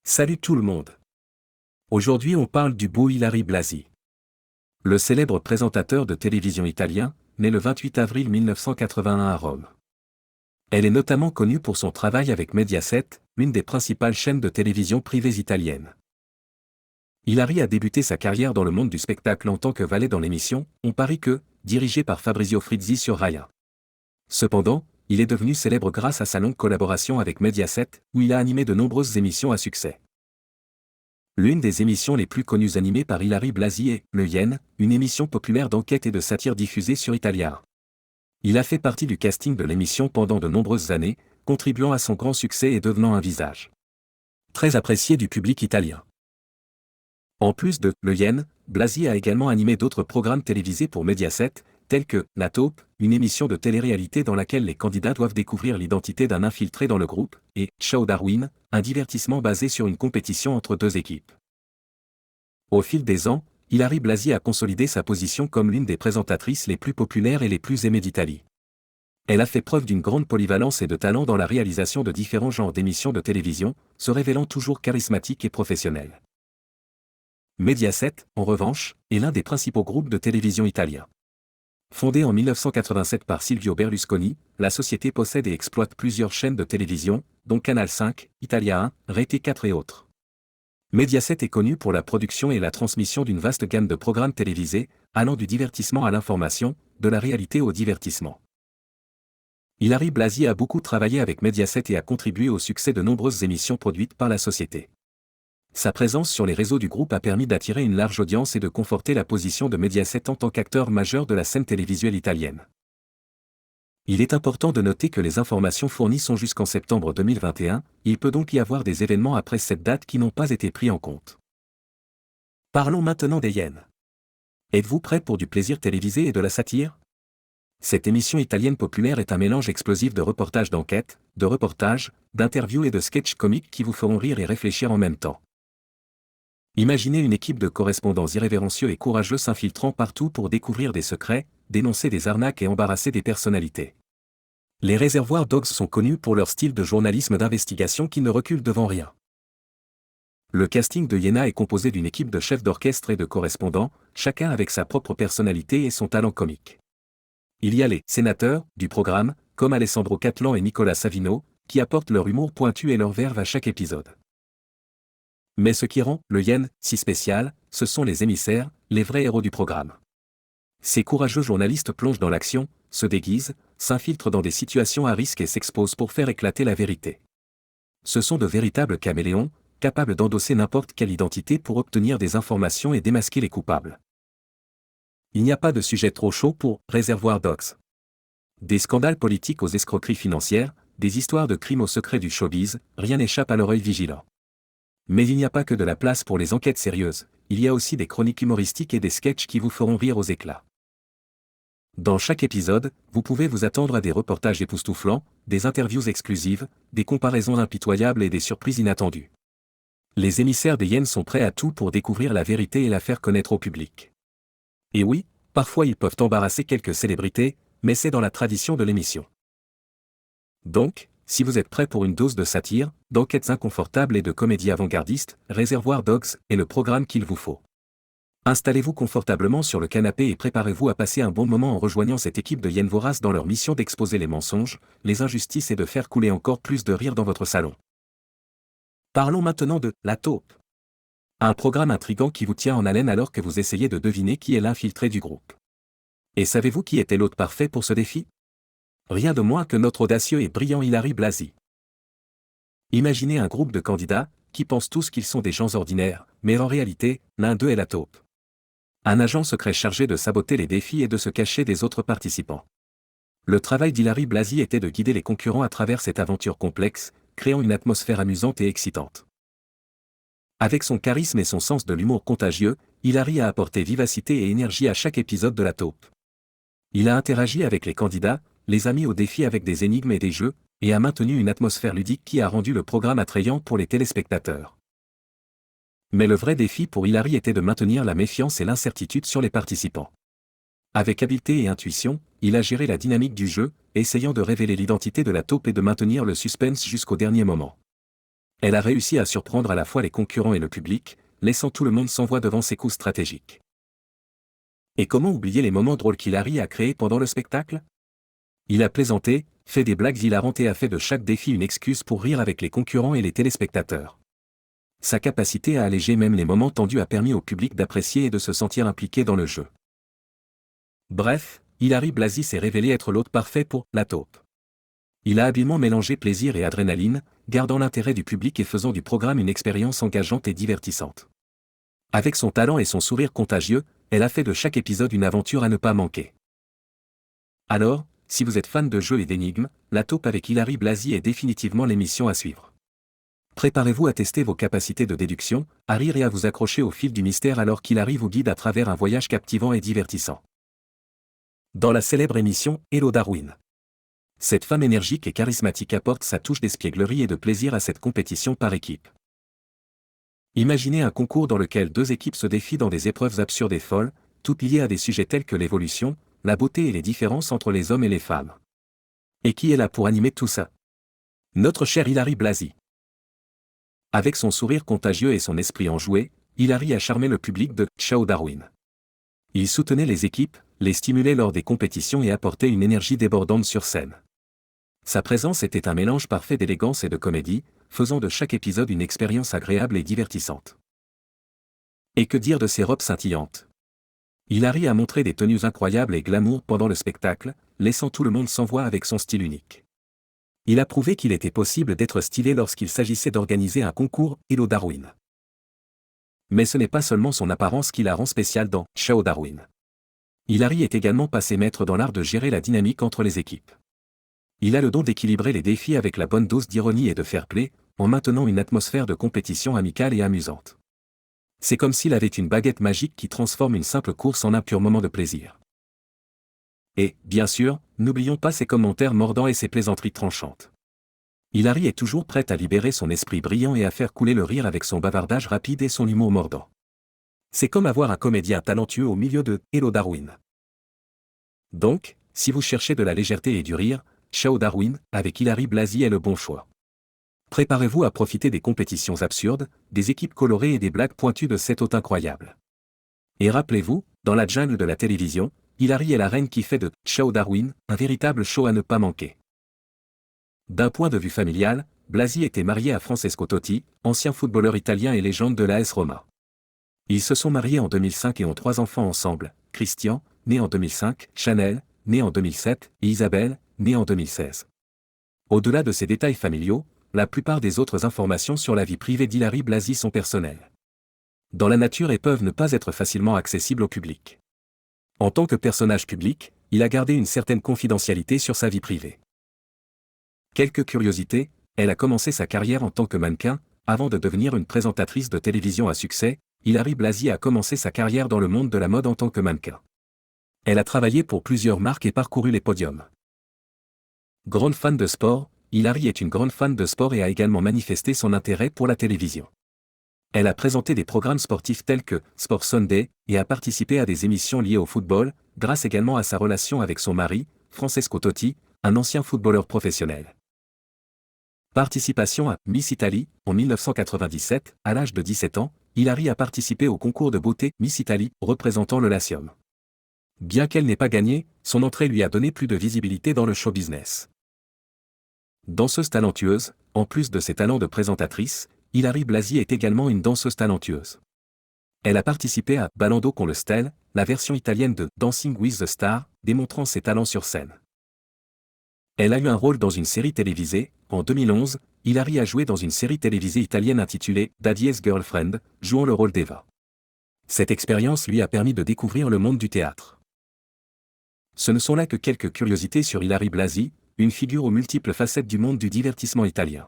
Salut tout le monde. Aujourd'hui on parle du beau Hilary Blasi. Le célèbre présentateur de télévision italien, né le 28 avril 1981 à Rome. Elle est notamment connue pour son travail avec Mediaset, une des principales chaînes de télévision privées italiennes. Hilary a débuté sa carrière dans le monde du spectacle en tant que valet dans l'émission On parie que, dirigée par Fabrizio Frizzi sur Rai 1. Cependant, il est devenu célèbre grâce à sa longue collaboration avec Mediaset, où il a animé de nombreuses émissions à succès. L'une des émissions les plus connues animées par Hilary Blasi est Le Yen, une émission populaire d'enquête et de satire diffusée sur Italia 1. Il a fait partie du casting de l'émission pendant de nombreuses années, contribuant à son grand succès et devenant un visage très apprécié du public italien. En plus de Le Yen, Blasi a également animé d'autres programmes télévisés pour Mediaset, tels que La Taupe, une émission de télé-réalité dans laquelle les candidats doivent découvrir l'identité d'un infiltré dans le groupe, et Ciao Darwin, un divertissement basé sur une compétition entre deux équipes. Au fil des ans, Hilary Blasi a consolidé sa position comme l'une des présentatrices les plus populaires et les plus aimées d'Italie. Elle a fait preuve d'une grande polyvalence et de talent dans la réalisation de différents genres d'émissions de télévision, se révélant toujours charismatique et professionnelle. Mediaset, en revanche, est l'un des principaux groupes de télévision italiens. Fondée en 1987 par Silvio Berlusconi, la société possède et exploite plusieurs chaînes de télévision, dont Canal 5, Italia 1, Rete 4 et autres. Mediaset est connu pour la production et la transmission d'une vaste gamme de programmes télévisés, allant du divertissement à l'information, de la réalité au divertissement. Hilary Blasi a beaucoup travaillé avec Mediaset et a contribué au succès de nombreuses émissions produites par la société. Sa présence sur les réseaux du groupe a permis d'attirer une large audience et de conforter la position de Mediaset en tant qu'acteur majeur de la scène télévisuelle italienne. Il est important de noter que les informations fournies sont jusqu'en septembre 2021, il peut donc y avoir des événements après cette date qui n'ont pas été pris en compte. Parlons maintenant des Yens. Êtes-vous prêts pour du plaisir télévisé et de la satire? Cette émission italienne populaire est un mélange explosif de reportages d'enquête, de reportages, d'interviews et de sketchs comiques qui vous feront rire et réfléchir en même temps. Imaginez une équipe de correspondants irrévérencieux et courageux s'infiltrant partout pour découvrir des secrets, dénoncer des arnaques et embarrasser des personnalités. Les Réservoir Dogs sont connus pour leur style de journalisme d'investigation qui ne recule devant rien. Le casting de Iena est composé d'une équipe de chefs d'orchestre et de correspondants, chacun avec sa propre personnalité et son talent comique. Il y a les sénateurs du programme, comme Alessandro Cattelan et Nicolas Savino, qui apportent leur humour pointu et leur verve à chaque épisode. Mais ce qui rend le Yen si spécial, ce sont les émissaires, les vrais héros du programme. Ces courageux journalistes plongent dans l'action, se déguisent, s'infiltrent dans des situations à risque et s'exposent pour faire éclater la vérité. Ce sont de véritables caméléons, capables d'endosser n'importe quelle identité pour obtenir des informations et démasquer les coupables. Il n'y a pas de sujet trop chaud pour Réservoir Dogs. Des scandales politiques aux escroqueries financières, des histoires de crimes au secret du showbiz, rien n'échappe à leur œil vigilant. Mais il n'y a pas que de la place pour les enquêtes sérieuses, il y a aussi des chroniques humoristiques et des sketchs qui vous feront rire aux éclats. Dans chaque épisode, vous pouvez vous attendre à des reportages époustouflants, des interviews exclusives, des comparaisons impitoyables et des surprises inattendues. Les émissaires des Yens sont prêts à tout pour découvrir la vérité et la faire connaître au public. Et oui, parfois ils peuvent embarrasser quelques célébrités, mais c'est dans la tradition de l'émission. Donc, si vous êtes prêt pour une dose de satire, d'enquêtes inconfortables et de comédie avant-gardiste, Réservoir Dogs est le programme qu'il vous faut. Installez-vous confortablement sur le canapé et préparez-vous à passer un bon moment en rejoignant cette équipe de hyènes voraces dans leur mission d'exposer les mensonges, les injustices et de faire couler encore plus de rire dans votre salon. Parlons maintenant de La Taupe. Un programme intrigant qui vous tient en haleine alors que vous essayez de deviner qui est l'infiltré du groupe. Et savez-vous qui était l'hôte parfait pour ce défi? Rien de moins que notre audacieux et brillant Hilary Blasi. Imaginez un groupe de candidats, qui pensent tous qu'ils sont des gens ordinaires, mais en réalité, l'un d'eux est la taupe. Un agent secret chargé de saboter les défis et de se cacher des autres participants. Le travail d'Hilary Blasi était de guider les concurrents à travers cette aventure complexe, créant une atmosphère amusante et excitante. Avec son charisme et son sens de l'humour contagieux, Hilary a apporté vivacité et énergie à chaque épisode de la taupe. Il a interagi avec les candidats, les a mis au défi avec des énigmes et des jeux, et a maintenu une atmosphère ludique qui a rendu le programme attrayant pour les téléspectateurs. Mais le vrai défi pour Hilary était de maintenir la méfiance et l'incertitude sur les participants. Avec habileté et intuition, il a géré la dynamique du jeu, essayant de révéler l'identité de la taupe et de maintenir le suspense jusqu'au dernier moment. Elle a réussi à surprendre à la fois les concurrents et le public, laissant tout le monde sans voix devant ses coups stratégiques. Et comment oublier les moments drôles qu'Hilary a créés pendant le spectacle? Il a plaisanté, fait des blagues hilarantes et a fait de chaque défi une excuse pour rire avec les concurrents et les téléspectateurs. Sa capacité à alléger même les moments tendus a permis au public d'apprécier et de se sentir impliqué dans le jeu. Bref, Hilary Blasi s'est révélé être l'hôte parfait pour la taupe. Il a habilement mélangé plaisir et adrénaline, gardant l'intérêt du public et faisant du programme une expérience engageante et divertissante. Avec son talent et son sourire contagieux, elle a fait de chaque épisode une aventure à ne pas manquer. Alors, si vous êtes fan de jeux et d'énigmes, La taupe avec Hilary Blasi est définitivement l'émission à suivre. Préparez-vous à tester vos capacités de déduction, à rire et à vous accrocher au fil du mystère alors qu'Hilary vous guide à travers un voyage captivant et divertissant. Dans la célèbre émission Hello Darwin. Cette femme énergique et charismatique apporte sa touche d'espièglerie et de plaisir à cette compétition par équipe. Imaginez un concours dans lequel deux équipes se défient dans des épreuves absurdes et folles, toutes liées à des sujets tels que l'évolution, la beauté et les différences entre les hommes et les femmes. Et qui est là pour animer tout ça? Notre chère Hilary Blasi. Avec son sourire contagieux et son esprit enjoué, Hilary a charmé le public de Ciao Darwin. Il soutenait les équipes, les stimulait lors des compétitions et apportait une énergie débordante sur scène. Sa présence était un mélange parfait d'élégance et de comédie, faisant de chaque épisode une expérience agréable et divertissante. Et que dire de ses robes scintillantes? Hilary a montré des tenues incroyables et glamour pendant le spectacle, laissant tout le monde sans voix avec son style unique. Il a prouvé qu'il était possible d'être stylé lorsqu'il s'agissait d'organiser un concours Hello Darwin. Mais ce n'est pas seulement son apparence qui la rend spéciale dans Ciao Darwin. Hilary est également passé maître dans l'art de gérer la dynamique entre les équipes. Il a le don d'équilibrer les défis avec la bonne dose d'ironie et de fair-play, en maintenant une atmosphère de compétition amicale et amusante. C'est comme s'il avait une baguette magique qui transforme une simple course en un pur moment de plaisir. Et, bien sûr, n'oublions pas ses commentaires mordants et ses plaisanteries tranchantes. Hilary est toujours prête à libérer son esprit brillant et à faire couler le rire avec son bavardage rapide et son humour mordant. C'est comme avoir un comédien talentueux au milieu de Hello Darwin. Donc, si vous cherchez de la légèreté et du rire, Ciao Darwin, avec Hilary Blasi est le bon choix. Préparez-vous à profiter des compétitions absurdes, des équipes colorées et des blagues pointues de cet hôte incroyable. Et rappelez-vous, dans la jungle de la télévision, Hilary est la reine qui fait de Ciao Darwin un véritable show à ne pas manquer. D'un point de vue familial, Blasi était marié à Francesco Totti, ancien footballeur italien et légende de l'AS Roma. Ils se sont mariés en 2005 et ont 3 enfants ensemble, Christian, né en 2005, Chanel, né en 2007, et Isabelle, née en 2016. Au-delà de ces détails familiaux, la plupart des autres informations sur la vie privée d'Hilary Blasi sont personnelles. Dans la nature et peuvent ne pas être facilement accessibles au public. En tant que personnage public, il a gardé une certaine confidentialité sur sa vie privée. Quelques curiosités, elle a commencé sa carrière en tant que mannequin, avant de devenir une présentatrice de télévision à succès. Hilary Blasi a commencé sa carrière dans le monde de la mode en tant que mannequin. Elle a travaillé pour plusieurs marques et parcouru les podiums. Grande fan de sport, Hilary est une grande fan de sport et a également manifesté son intérêt pour la télévision. Elle a présenté des programmes sportifs tels que Sport Sunday et a participé à des émissions liées au football, grâce également à sa relation avec son mari, Francesco Totti, un ancien footballeur professionnel. Participation à Miss Italie, en 1997, à l'âge de 17 ans, Hilary a participé au concours de beauté Miss Italie, représentant le Latium. Bien qu'elle n'ait pas gagné, son entrée lui a donné plus de visibilité dans le show business. Danseuse talentueuse, en plus de ses talents de présentatrice, Hilary Blasi est également une danseuse talentueuse. Elle a participé à Ballando con le Stelle, la version italienne de Dancing with the Stars, démontrant ses talents sur scène. Elle a eu un rôle dans une série télévisée. En 2011, Hilary a joué dans une série télévisée italienne intitulée Daddy's Girlfriend, jouant le rôle d'Eva. Cette expérience lui a permis de découvrir le monde du théâtre. Ce ne sont là que quelques curiosités sur Hilary Blasi, une figure aux multiples facettes du monde du divertissement italien.